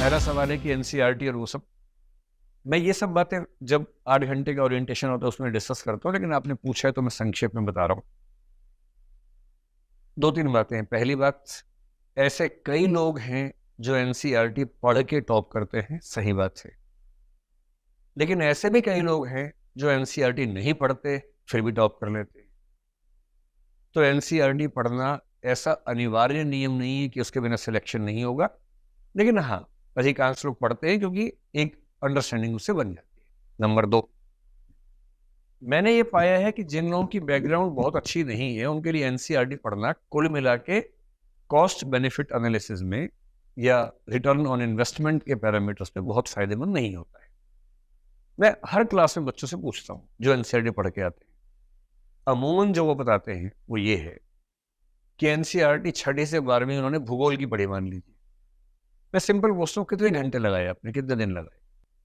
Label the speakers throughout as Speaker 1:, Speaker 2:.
Speaker 1: पहला सवाल है कि एनसीईआरटी और वो सब, मैं ये सब बातें जब 8 घंटे का ओरिएंटेशन होता है उसमें डिस्कस करता हूँ, लेकिन आपने पूछा है तो मैं संक्षेप में बता रहा हूँ। 2-3 बातें हैं। पहली बात, ऐसे कई लोग हैं जो एनसीईआरटी पढ़ के टॉप करते हैं, सही बात है। लेकिन ऐसे भी कई लोग हैं जो एनसीईआरटी नहीं पढ़ते फिर भी टॉप कर लेते हैं। तो एनसीईआरटी पढ़ना ऐसा अनिवार्य नियम नहीं है कि उसके बिना सिलेक्शन नहीं होगा, लेकिन हाँ, अधिकांश लोग पढ़ते हैं क्योंकि एक अंडरस्टैंडिंग उससे बन जाती है। नंबर 2, मैंने ये पाया है कि जिन लोगों की बैकग्राउंड बहुत अच्छी नहीं है उनके लिए एनसीईआरटी पढ़ना कुल मिला के कॉस्ट बेनिफिट एनालिसिस में या रिटर्न ऑन इन्वेस्टमेंट के पैरामीटर्स में बहुत फायदेमंद नहीं होता है। मैं हर क्लास में बच्चों से पूछता हूँ जो एनसीईआरटी पढ़ के आते हैं, अमूमन जो वो बताते हैं वो ये है कि एनसीईआरटी 6वीं से 12वीं उन्होंने भूगोल की पढ़ी, मान लीजिए। मैं सिंपल पूछता हूँ कितने घंटे लगाए आपने, कितने दिन लगाए?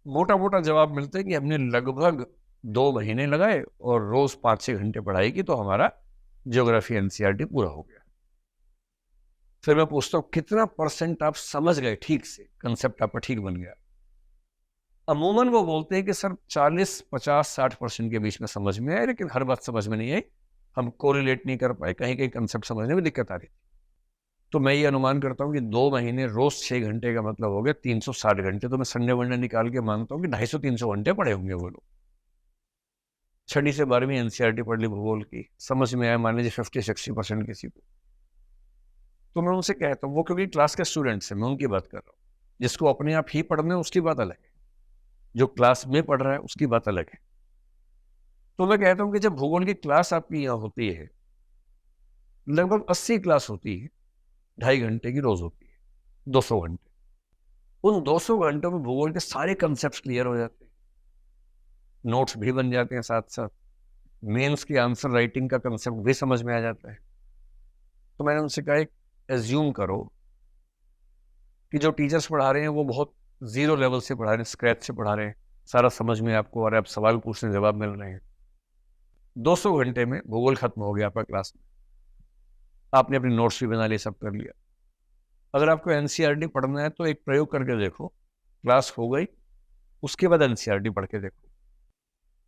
Speaker 1: मोटा मोटा जवाब मिलता है कि हमने लगभग 2 महीने लगाए और रोज 5-6 घंटे पढ़ाई की तो हमारा ज्योग्राफी एनसीईआरटी पूरा हो गया। फिर मैं पूछता हूँ कितना परसेंट आप समझ गए ठीक से, कंसेप्ट आपका ठीक बन गया? अमूमन वो बोलते हैं कि सर 40-50-60% के बीच में समझ में आए, लेकिन हर बात समझ में नहीं आई, हम कोरिलेट नहीं कर पाए, कहीं कहीं कंसेप्ट समझने में दिक्कत आ रही थी। तो मैं ये अनुमान करता हूँ कि 2 महीने रोज 6 घंटे का मतलब हो गया 360 घंटे। तो मैं संडे वनडे निकाल के मानता हूँ कि 250-300 घंटे पढ़े होंगे वो लोग। 6वीं से 12वीं एनसीईआरटी पढ़ ली भूगोल की, समझ में आया मान लीजिए 50-60% किसी को। तो मैं उनसे कहता हूँ, वो क्योंकि क्लास के स्टूडेंट्स हैं, मैं उनकी बात कर रहा हूँ। जिसको अपने आप ही पढ़ना है उसकी बात अलग है, जो क्लास में पढ़ रहा है उसकी बात अलग है। तो मैं कहता हूँ कि जब भूगोल की क्लास आपकी यहाँ होती है, लगभग 80 क्लास होती है, 2.5 घंटे की रोज होती है, 200 घंटे। उन 200 घंटों में भूगोल के सारे कंसेप्ट क्लियर हो जाते हैं, नोट्स भी बन जाते हैं, साथ साथ मेंस की आंसर राइटिंग का कंसेप्ट भी समझ में आ जाता है। तो मैंने उनसे कहा, एज्यूम करो कि जो टीचर्स पढ़ा रहे हैं वो बहुत जीरो लेवल से पढ़ा रहे हैं, स्क्रैच से पढ़ा रहे हैं, सारा समझ में आपको और आप सवाल पूछने जवाब मिल रहे हैं। 200 घंटे में भूगोल खत्म हो गया आपका क्लास में, आपने अपने नोट्स भी बना लिए, सब कर लिया। अगर आपको एनसीईआरटी पढ़ना है तो एक प्रयोग करके देखो, क्लास हो गई, उसके बाद एनसीईआरटी पढ़ के देखो।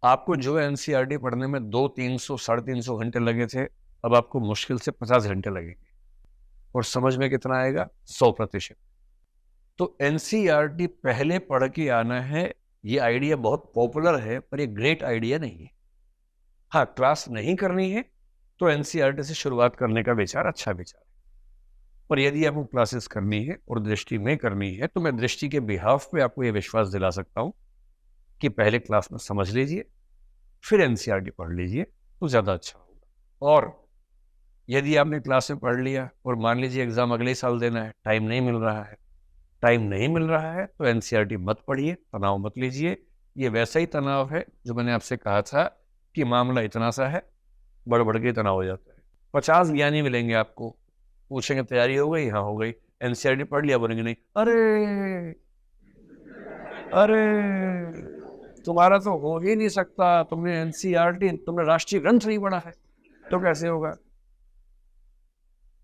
Speaker 1: आपको जो एनसीईआरटी पढ़ने में 200-300-350 घंटे लगे थे, अब आपको मुश्किल से 50 घंटे लगेंगे। और समझ में कितना आएगा? 100%। तो एनसीईआरटी पहले पढ़ के आना है, ये आइडिया बहुत पॉपुलर है पर ये ग्रेट आइडिया नहीं है। हाँ, क्लास नहीं करनी है तो एनसीईआरटी से शुरुआत करने का विचार अच्छा विचार है। पर यदि आपको क्लासेस करनी है और दृष्टि में करनी है तो मैं दृष्टि के बिहाफ पे आपको ये विश्वास दिला सकता हूं कि पहले क्लास में समझ लीजिए, फिर एनसीईआरटी पढ़ लीजिए तो ज्यादा अच्छा होगा। और यदि आपने क्लास में पढ़ लिया और मान लीजिए एग्जाम अगले साल देना है, टाइम नहीं मिल रहा है, तो एनसीईआरटी मत पढ़िए, तनाव मत लीजिए। ये वैसा ही तनाव है जो मैंने आपसे कहा था कि मामला इतना सा है, बढ़ के तनाव हो जाता है। 50 ज्ञानी मिलेंगे आपको, पूछेंगे तैयारी हो गई? हाँ हो गई। एनसीईआरटी पढ़ लिया? बोलेंगे नहीं। अरे अरे तुम्हारा तो हो ही नहीं सकता, तुमने एनसीईआरटी, तुमने राष्ट्रीय ग्रंथ नहीं पढ़ा है, तो कैसे होगा?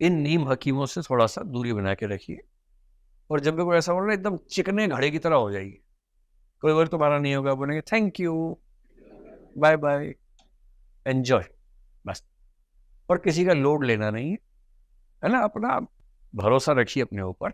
Speaker 1: इन नीम हकीमों से थोड़ा सा दूरी बना के रखिए। और जब भी कोई ऐसा बोल रहा है, एकदम चिकने घड़े की तरह हो जाइए। कोई बार तुम्हारा नहीं होगा, बोलेंगे thank you, bye bye, enjoy, बस। और किसी का लोड लेना नहीं है, है ना? अपना भरोसा रखिए अपने ऊपर।